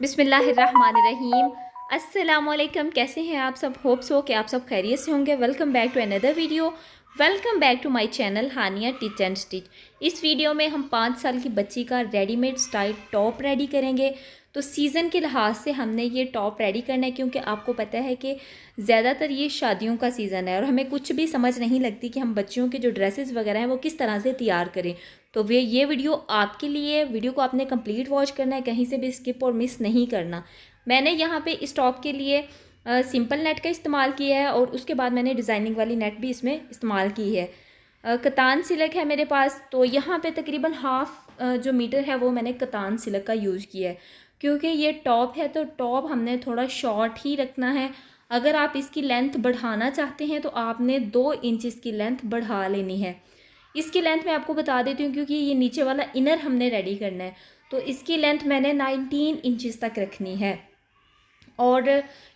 बिस्मिल्लाहिर्रहमानिर्रहीम। अस्सलामुअलैकुम। कैसे हैं आप सब? होप्स हो कि आप सब खैरियत से होंगे। Welcome back to another video. Welcome back to my channel Hania teach and stitch. इस वीडियो में हम 5 साल की बच्ची का रेडीमेड स्टाइल टॉप रेडी करेंगे। तो सीज़न के लिहाज से हमने ये टॉप रेडी करना है, क्योंकि आपको पता है कि ज़्यादातर ये शादियों का सीज़न है और हमें कुछ भी समझ नहीं लगती कि हम बच्चियों के जो ड्रेसेस वगैरह हैं वो किस तरह से तैयार करें। तो वे ये वीडियो आपके लिए, वीडियो को आपने कंप्लीट वॉच करना है, कहीं से भी स्किप और मिस नहीं करना। मैंने यहाँ पे इस टॉप के लिए सिंपल नेट का इस्तेमाल किया है और उसके बाद मैंने डिज़ाइनिंग वाली नेट भी इसमें इस्तेमाल की है। कतान सिल्क है मेरे पास, तो यहाँ पे तकरीबन हाफ जो मीटर है वो मैंने कतान सिल्क का यूज़ किया है। क्योंकि ये टॉप है तो टॉप हमने थोड़ा शॉर्ट ही रखना है। अगर आप इसकी लेंथ बढ़ाना चाहते हैं तो आपने 2 इंचज़ की लेंथ बढ़ा लेनी है। इसकी लेंथ मैं आपको बता देती हूँ, क्योंकि ये नीचे वाला इनर हमने रेडी करना है। तो इसकी लेंथ मैंने 19 इंचज़ तक रखनी है और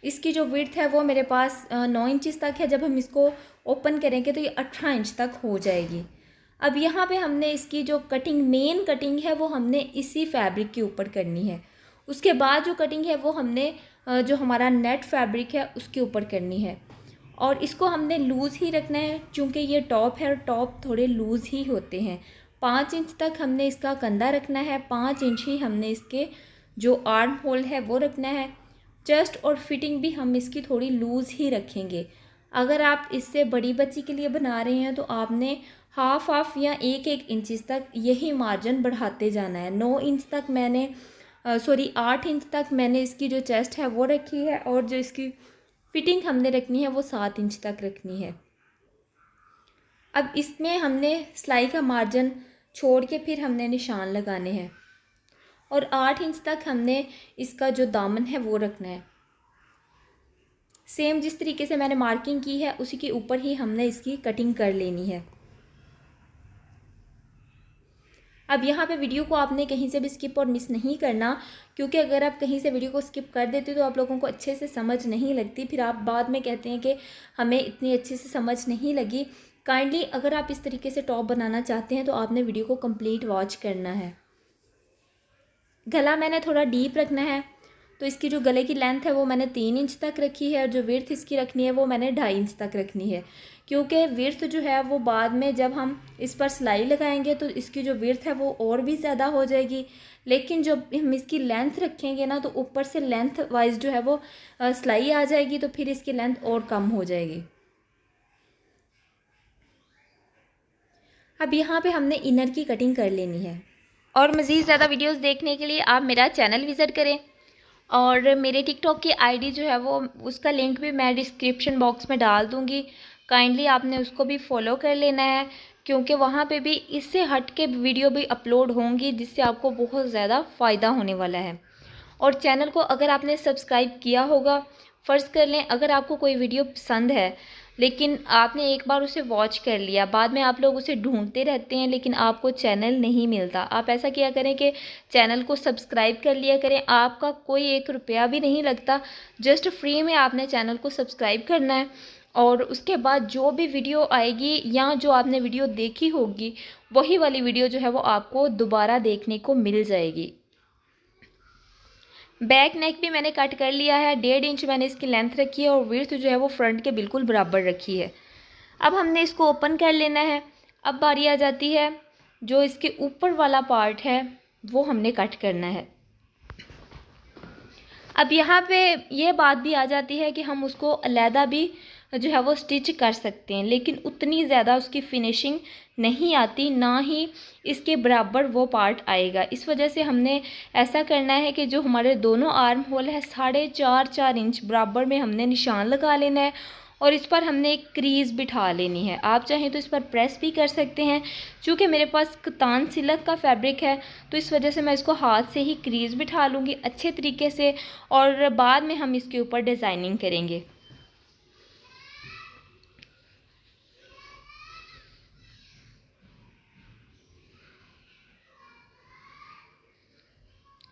इसकी जो विड्थ है वो मेरे पास 9 इंचज़ तक है। जब हम इसको ओपन करेंगे तो ये 18 इंच तक हो जाएगी। अब यहाँ पे हमने इसकी जो कटिंग, मेन कटिंग है वो हमने इसी फैब्रिक के ऊपर करनी है। उसके बाद जो कटिंग है वो हमने जो हमारा नेट फैब्रिक है उसके ऊपर करनी है और इसको हमने लूज़ ही रखना है, क्योंकि ये टॉप है और टॉप थोड़े लूज़ ही होते हैं। 5 इंच तक हमने इसका कंधा रखना है, 5 इंच ही हमने इसके जो आर्म होल है वो रखना है। चेस्ट और फिटिंग भी हम इसकी थोड़ी लूज़ ही रखेंगे। अगर आप इससे बड़ी बच्ची के लिए बना रहे हैं तो आपने हाफ या 1 इंचज़ तक यही मार्जिन बढ़ाते जाना है। 9 इंच तक मैंने 8 इंच तक मैंने इसकी जो चेस्ट है वो रखी है और जो इसकी फिटिंग हमने रखनी है वो 7 इंच तक रखनी है। अब इसमें हमने सिलाई का मार्जिन छोड़ के फिर हमने निशान लगाने हैं और 8 इंच तक हमने इसका जो दामन है वो रखना है। सेम जिस तरीके से मैंने मार्किंग की है उसी के ऊपर ही हमने इसकी कटिंग कर लेनी है। अब यहाँ पे वीडियो को आपने कहीं से भी स्किप और मिस नहीं करना, क्योंकि अगर आप कहीं से वीडियो को स्किप कर देते तो आप लोगों को अच्छे से समझ नहीं लगती, फिर आप बाद में कहते हैं कि हमें इतनी अच्छे से समझ नहीं लगी। काइंडली अगर आप इस तरीके से टॉप बनाना चाहते हैं तो आपने वीडियो को कंप्लीट वॉच करना है। गला मैंने थोड़ा डीप रखना है, तो इसकी जो गले की लेंथ है वो मैंने 3 इंच तक रखी है और जो विड्थ इसकी रखनी है वो मैंने 2.5 इंच तक रखनी है। क्योंकि विड्थ जो है वो बाद में जब हम इस पर सिलाई लगाएंगे तो इसकी जो विड्थ है वो और भी ज़्यादा हो जाएगी, लेकिन जब हम इसकी लेंथ रखेंगे ना तो ऊपर से लेंथ वाइज जो है वो सिलाई आ जाएगी, तो फिर इसकी लेंथ और कम हो जाएगी। अब यहाँ पे हमने इनर की कटिंग कर लेनी है और मज़ीद ज़्यादा वीडियोस देखने के लिए आप मेरा चैनल विज़िट करें और मेरे टिकटॉक की आईडी जो है वो, उसका लिंक भी मैं डिस्क्रिप्शन बॉक्स में डाल दूँगी। काइंडली आपने उसको भी फॉलो कर लेना है, क्योंकि वहाँ पे भी इससे हट के वीडियो भी अपलोड होंगी जिससे आपको बहुत ज़्यादा फ़ायदा होने वाला है। और चैनल को अगर आपने सब्सक्राइब किया होगा, फ़र्ज़ कर लें अगर आपको कोई वीडियो पसंद है लेकिन आपने एक बार उसे वॉच कर लिया, बाद में आप लोग उसे ढूंढते रहते हैं लेकिन आपको चैनल नहीं मिलता, आप ऐसा किया करें कि चैनल को सब्सक्राइब कर लिया करें। आपका कोई 1 रुपया भी नहीं लगता, जस्ट फ्री में आपने चैनल को सब्सक्राइब करना है और उसके बाद जो भी वीडियो आएगी या जो आपने वीडियो देखी होगी वही वाली वीडियो जो है वो आपको दोबारा देखने को मिल जाएगी। बैक नेक भी मैंने कट कर लिया है, 1.5 इंच मैंने इसकी लेंथ रखी है और विड्थ जो है वो फ्रंट के बिल्कुल बराबर रखी है। अब हमने इसको ओपन कर लेना है। अब बारी आ जाती है जो इसके ऊपर वाला पार्ट है वो हमने कट करना है। अब यहाँ पे ये बात भी आ जाती है कि हम उसको अलहदा भी जो है वो स्टिच कर सकते हैं, लेकिन उतनी ज़्यादा उसकी फिनिशिंग नहीं आती, ना ही इसके बराबर वो पार्ट आएगा। इस वजह से हमने ऐसा करना है कि जो हमारे दोनों आर्म होल है 4.5 इंच बराबर में हमने निशान लगा लेना है और इस पर हमने एक क्रीज़ बिठा लेनी है। आप चाहें तो इस पर प्रेस भी कर सकते हैं। चूँकि मेरे पास कतान सिल्क का फैब्रिक है तो इस वजह से मैं इसको हाथ से ही क्रीज़ बिठा लूँगी अच्छे तरीके से और बाद में हम इसके ऊपर डिज़ाइनिंग करेंगे।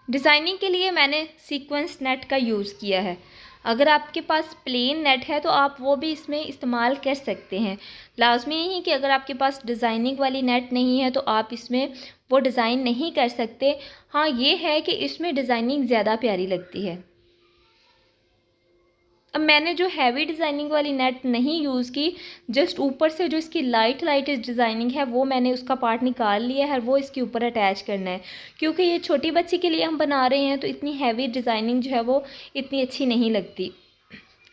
डिज़ाइनिंग के लिए मैंने सीक्वेंस नेट का यूज़ किया है। अगर आपके पास प्लेन नेट है तो आप वो भी इसमें इस्तेमाल कर सकते हैं। लाजमी नहीं कि अगर आपके पास डिज़ाइनिंग वाली नेट नहीं है तो आप इसमें वो डिज़ाइन नहीं कर सकते। हाँ, ये है कि इसमें डिज़ाइनिंग ज़्यादा प्यारी लगती है। अब मैंने जो हैवी डिज़ाइनिंग वाली नेट नहीं यूज़ की, जस्ट ऊपर से जो इसकी लाइट लाइट डिज़ाइनिंग है वो मैंने उसका पार्ट निकाल लिया है, वो इसके ऊपर अटैच करना है। क्योंकि ये छोटी बच्ची के लिए हम बना रहे हैं तो इतनी हैवी डिज़ाइनिंग जो है वो इतनी अच्छी नहीं लगती।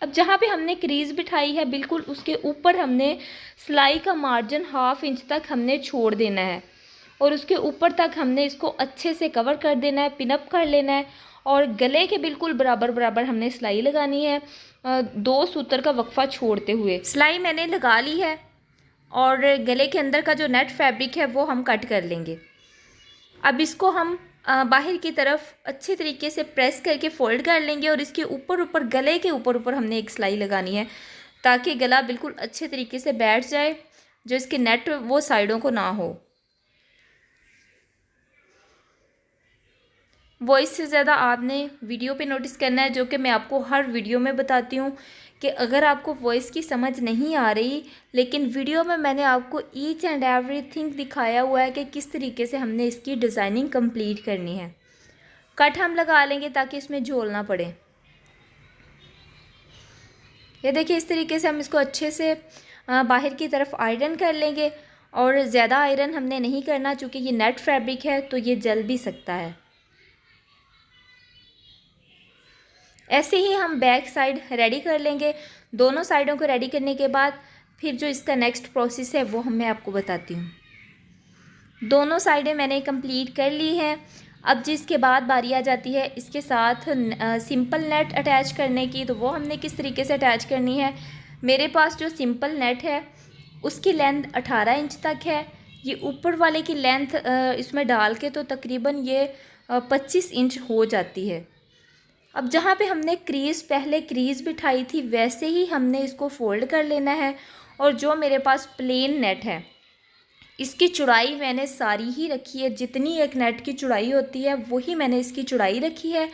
अब जहाँ पे हमने क्रीज़ बिठाई है बिल्कुल उसके ऊपर हमने सिलाई का मार्जिन 1/2 इंच तक हमने छोड़ देना है और उसके ऊपर तक हमने इसको अच्छे से कवर कर देना है, पिनअप कर लेना है और गले के बिल्कुल बराबर बराबर हमने सिलाई लगानी है, 2 सूत्र का वक्फा छोड़ते हुए। सिलाई मैंने लगा ली है और गले के अंदर का जो नेट फैब्रिक है वो हम कट कर लेंगे। अब इसको हम बाहर की तरफ अच्छे तरीके से प्रेस करके फोल्ड कर लेंगे और इसके ऊपर ऊपर गले के ऊपर ऊपर हमने एक सिलाई लगानी है ताकि गला बिल्कुल अच्छे तरीके से बैठ जाए, जो इसके नेट वो साइडों को ना हो। वॉइस से ज़्यादा आपने वीडियो पे नोटिस करना है, जो कि मैं आपको हर वीडियो में बताती हूँ कि अगर आपको वॉइस की समझ नहीं आ रही, लेकिन वीडियो में मैंने आपको ईच एंड एवरीथिंग दिखाया हुआ है कि किस तरीके से हमने इसकी डिज़ाइनिंग कंप्लीट करनी है। कट हम लगा लेंगे ताकि इसमें झोल ना पड़े। ये देखिए, इस तरीके से हम इसको अच्छे से बाहर की तरफ आयरन कर लेंगे और ज़्यादा आयरन हमने नहीं करना चूँकि ये नेट फैब्रिक है तो ये जल भी सकता है। ऐसे ही हम बैक साइड रेडी कर लेंगे। दोनों साइडों को रेडी करने के बाद फिर जो इसका नेक्स्ट प्रोसेस है वो मैं आपको बताती हूँ। दोनों साइडें मैंने कंप्लीट कर ली हैं। अब जिसके बाद बारी आ जाती है इसके साथ सिंपल नेट अटैच करने की, तो वो हमने किस तरीके से अटैच करनी है। मेरे पास जो सिंपल नेट है उसकी लेंथ 18 इंच तक है। ये ऊपर वाले की लेंथ इसमें डाल के तो तकरीबन ये 25 इंच हो जाती है। अब जहाँ पे हमने पहले क्रीज़ बिठाई थी वैसे ही हमने इसको फोल्ड कर लेना है और जो मेरे पास प्लेन नेट है इसकी चौड़ाई मैंने सारी ही रखी है। जितनी एक नेट की चौड़ाई होती है वही मैंने इसकी चौड़ाई रखी है,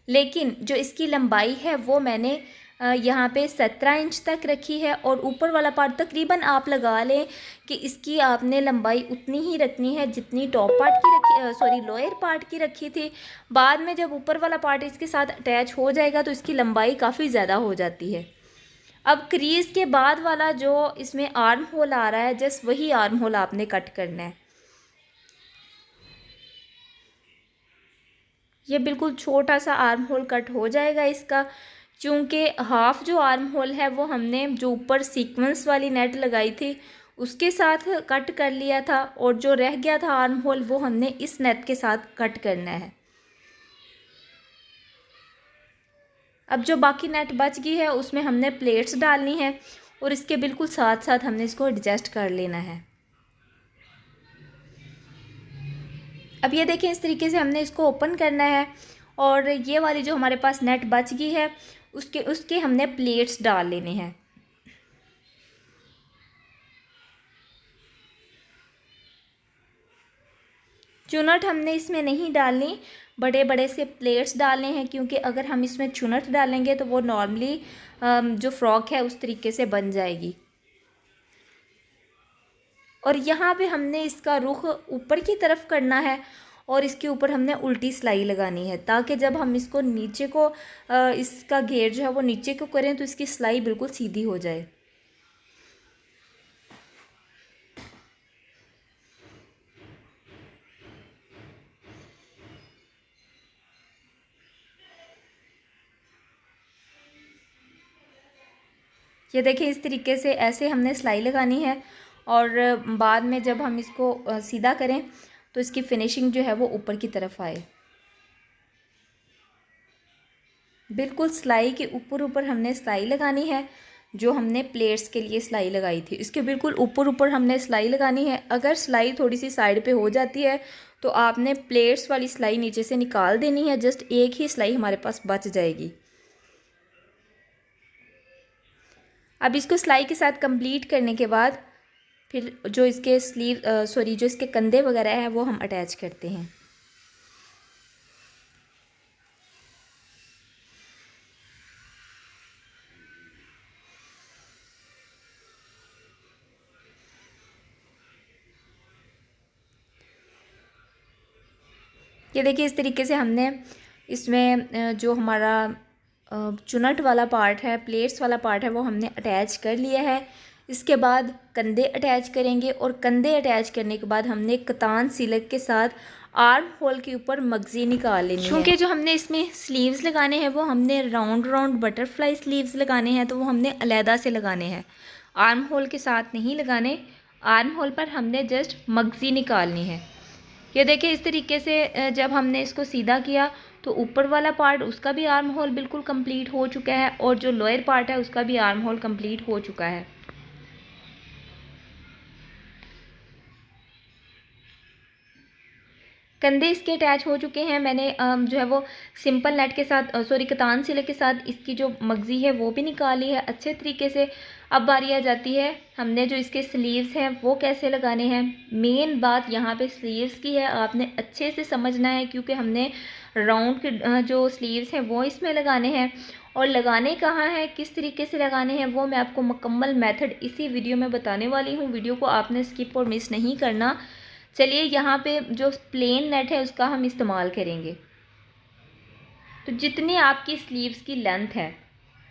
लेकिन जो इसकी लंबाई है वो मैंने यहाँ पे 17 इंच तक रखी है और ऊपर वाला पार्ट तकरीबन आप लगा लें कि इसकी आपने लंबाई उतनी ही रखनी है जितनी टॉप पार्ट की रखी, लोअर पार्ट की रखी थी। बाद में जब ऊपर वाला पार्ट इसके साथ अटैच हो जाएगा तो इसकी लंबाई काफ़ी ज़्यादा हो जाती है। अब क्रीज़ के बाद वाला जो इसमें आर्म होल आ रहा है, जस्ट वही आर्म होल आपने कट करना है। ये बिल्कुल छोटा सा आर्म होल कट हो जाएगा इसका, क्योंकि हाफ जो आर्म होल है वो हमने जो ऊपर सीक्वेंस वाली नेट लगाई थी उसके साथ कट कर लिया था और जो रह गया था आर्म होल वो हमने इस नेट के साथ कट करना है। अब जो बाकी नेट बच गई है उसमें हमने प्लेट्स डालनी है और इसके बिल्कुल साथ साथ हमने इसको एडजस्ट कर लेना है। अब ये देखें, इस तरीके से हमने इसको ओपन करना है और ये वाली जो हमारे पास नेट बच गई है उसके हमने प्लेट्स डाल लेने हैं। चुनट हमने इसमें नहीं डालनी, बड़े बड़े से प्लेट्स डालने हैं, क्योंकि अगर हम इसमें चुनट डालेंगे तो वो नॉर्मली जो फ्रॉक है उस तरीके से बन जाएगी। और यहाँ पे हमने इसका रुख ऊपर की तरफ करना है और इसके ऊपर हमने उल्टी सिलाई लगानी है ताकि जब हम इसको नीचे को इसका घेर जो है वो नीचे को करें तो इसकी सिलाई बिल्कुल सीधी हो जाए। ये देखिए, इस तरीके से ऐसे हमने सिलाई लगानी है और बाद में जब हम इसको सीधा करें तो इसकी फिनिशिंग जो है वो ऊपर की तरफ आए। बिल्कुल सिलाई के ऊपर ऊपर हमने सिलाई लगानी है, जो हमने प्लेट्स के लिए सिलाई लगाई थी इसके बिल्कुल ऊपर ऊपर हमने सिलाई लगानी है। अगर सिलाई थोड़ी सी साइड पे हो जाती है तो आपने प्लेट्स वाली सिलाई नीचे से निकाल देनी है, जस्ट एक ही सिलाई हमारे पास बच जाएगी। अब इसको सिलाई के साथ कंप्लीट करने के बाद फिर जो इसके जो इसके कंधे वगैरह है वो हम अटैच करते हैं। ये देखिए इस तरीके से हमने इसमें जो हमारा चुनट वाला पार्ट है, प्लेट्स वाला पार्ट है, वो हमने अटैच कर लिया है। इसके बाद कंधे अटैच करेंगे और कंधे अटैच करने के बाद हमने कतान सिलक के साथ आर्म होल के ऊपर मगजी निकाल लेनी है। क्योंकि जो हमने इसमें स्लीव्स लगाने हैं वो हमने राउंड राउंड बटरफ्लाई स्लीव्स लगाने हैं, तो वो हमने अलहदा से लगाने हैं, आर्म होल के साथ नहीं लगाने। आर्म होल पर हमने जस्ट मगजी निकालनी है। ये देखिए इस तरीके से जब हमने इसको सीधा किया तो ऊपर वाला पार्ट उसका भी आर्म होल बिल्कुल कंप्लीट हो चुका है और जो लोअर पार्ट है उसका भी आर्म होल कंप्लीट हो चुका है। कंधे इसके अटैच हो चुके हैं। मैंने जो है वो सिंपल नेट के साथ कतान सिले के साथ इसकी जो मगजी है वो भी निकाली है अच्छे तरीके से। अब बारी आ जाती है हमने जो इसके स्लीव्स हैं वो कैसे लगाने हैं। मेन बात यहाँ पे स्लीव्स की है, आपने अच्छे से समझना है क्योंकि हमने राउंड के जो स्लीव्स हैं वो इसमें लगाने हैं। और लगाने कहाँ हैं, किस तरीके से लगाने हैं, वो मैं आपको मुकम्मल मेथड इसी वीडियो में बताने वाली हूँ। वीडियो को आपने स्किप और मिस नहीं करना। चलिए यहाँ पे जो प्लेन नेट है उसका हम इस्तेमाल करेंगे। तो जितनी आपकी स्लीव्स की लेंथ है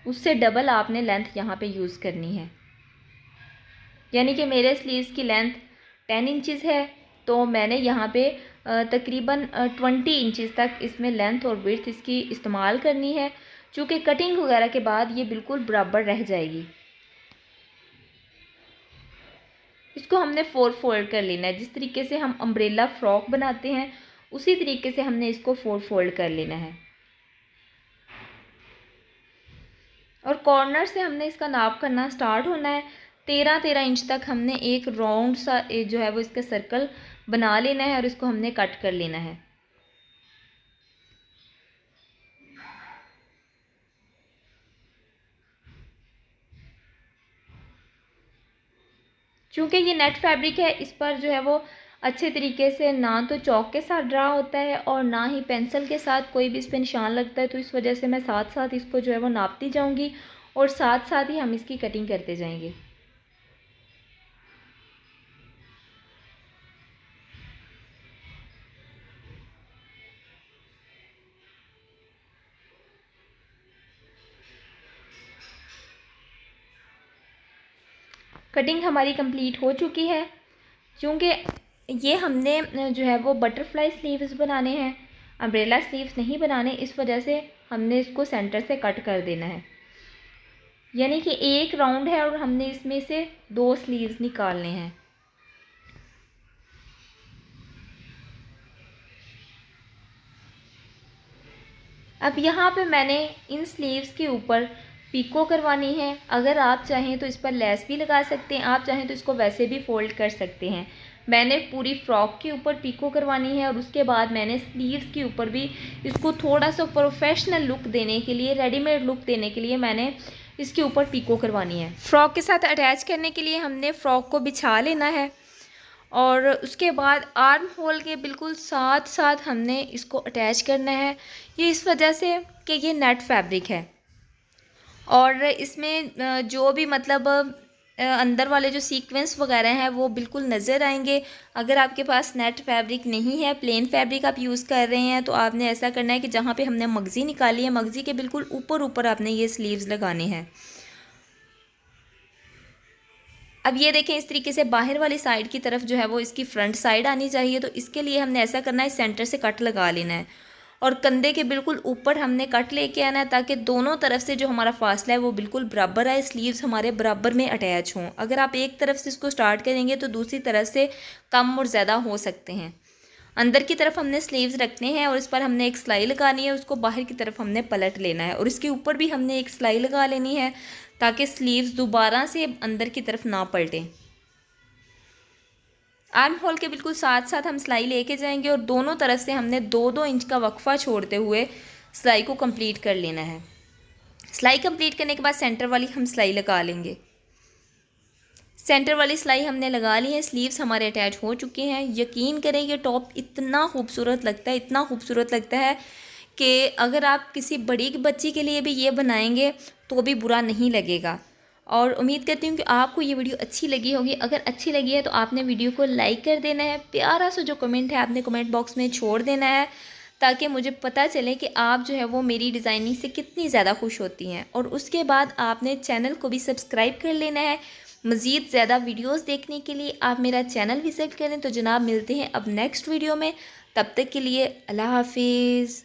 उससे डबल आपने लेंथ यहाँ पे यूज़ करनी है। यानी कि मेरे स्लीव्स की लेंथ 10 इंचज़ है, तो मैंने यहाँ पे तकरीबन 20 इंचज़ तक इसमें लेंथ और विड्थ इसकी इस्तेमाल करनी है, चूँकि कटिंग वगैरह के बाद ये बिल्कुल बराबर रह जाएगी। इसको हमने 4 फोल्ड कर लेना है। जिस तरीके से हम अम्ब्रेला फ्रॉक बनाते हैं उसी तरीके से हमने इसको 4 फोल्ड कर लेना है। और कॉर्नर से हमने इसका नाप करना स्टार्ट होना है। 13-13 इंच तक हमने एक राउंड सा जो है वो इसका सर्कल बना लेना है और इसको हमने कट कर लेना है। चूँकि ये नेट फैब्रिक है, इस पर जो है वो अच्छे तरीके से ना तो चौक के साथ ड्रा होता है और ना ही पेंसिल के साथ कोई भी इस पर निशान लगता है। तो इस वजह से मैं साथ साथ इसको जो है वो नापती जाऊंगी और साथ साथ ही हम इसकी कटिंग करते जाएंगे। कटिंग हमारी कंप्लीट हो चुकी है। क्योंकि ये हमने जो है वो बटरफ्लाई स्लीव्स बनाने हैं, अम्ब्रेला स्लीव्स नहीं बनाने, इस वजह से हमने इसको सेंटर से कट कर देना है। यानी कि एक राउंड है और हमने इसमें से 2 स्लीव्स निकालने हैं। अब यहाँ पे मैंने इन स्लीव्स के ऊपर पीको करवानी है। अगर आप चाहें तो इस पर लेस भी लगा सकते हैं, आप चाहें तो इसको वैसे भी फोल्ड कर सकते हैं। मैंने पूरी फ्रॉक के ऊपर पीको करवानी है और उसके बाद मैंने स्लीव्स के ऊपर भी इसको थोड़ा सा प्रोफेशनल लुक देने के लिए, रेडीमेड लुक देने के लिए मैंने इसके ऊपर पीको करवानी है। फ्रॉक के साथ अटैच करने के लिए हमने फ़्रॉक को बिछा लेना है और उसके बाद आर्म होल के बिल्कुल साथ साथ हमने इसको अटैच करना है। ये इस वजह से कि ये नेट फैब्रिक है और इसमें जो भी मतलब अंदर वाले जो सीक्वेंस वगैरह हैं वो बिल्कुल नज़र आएंगे। अगर आपके पास नेट फैब्रिक नहीं है, प्लेन फैब्रिक आप यूज़ कर रहे हैं, तो आपने ऐसा करना है कि जहाँ पे हमने मगज़ी निकाली है, मगज़ी के बिल्कुल ऊपर ऊपर आपने ये स्लीव्स लगाने हैं। अब ये देखें इस तरीके से बाहर वाली साइड की तरफ जो है वो इसकी फ्रंट साइड आनी चाहिए। तो इसके लिए हमने ऐसा करना है, सेंटर से कट लगा लेना है और कंधे के बिल्कुल ऊपर हमने कट लेके आना है ताकि दोनों तरफ से जो हमारा फासला है वो बिल्कुल बराबर आए, स्लीव्स हमारे बराबर में अटैच हों। अगर आप एक तरफ से इसको स्टार्ट करेंगे तो दूसरी तरफ से कम और ज़्यादा हो सकते हैं। अंदर की तरफ हमने स्लीव्स रखने हैं और इस पर हमने एक सिलाई लगानी है, उसको बाहर की तरफ हमने पलट लेना है और इसके ऊपर भी हमने एक सिलाई लगा लेनी है ताकि स्लीव्स दोबारा से अंदर की तरफ ना पलटें। आर्म होल के बिल्कुल साथ साथ हम सिलाई लेके जाएंगे और दोनों तरफ से हमने 2-2 इंच का वक्फा छोड़ते हुए सिलाई को कंप्लीट कर लेना है। सिलाई कंप्लीट करने के बाद सेंटर वाली हम सिलाई लगा लेंगे। सेंटर वाली सिलाई हमने लगा ली है, स्लीव्स हमारे अटैच हो चुके हैं। यकीन करें ये टॉप इतना खूबसूरत लगता है, इतना खूबसूरत लगता है कि अगर आप किसी बड़ी बच्ची के लिए भी ये बनाएंगे तो भी बुरा नहीं लगेगा। और उम्मीद करती हूँ कि आपको ये वीडियो अच्छी लगी होगी। अगर अच्छी लगी है तो आपने वीडियो को लाइक कर देना है, प्यारा सा जो कमेंट है आपने कमेंट बॉक्स में छोड़ देना है, ताकि मुझे पता चले कि आप जो है वो मेरी डिज़ाइनिंग से कितनी ज़्यादा खुश होती हैं। और उसके बाद आपने चैनल को भी सब्सक्राइब कर लेना है। मज़ीद ज़्यादा वीडियोस देखने के लिए आप मेरा चैनल विज़िट करें। तो जनाब मिलते हैं अब नेक्स्ट वीडियो में, तब तक के लिए अल्लाह हाफिज़।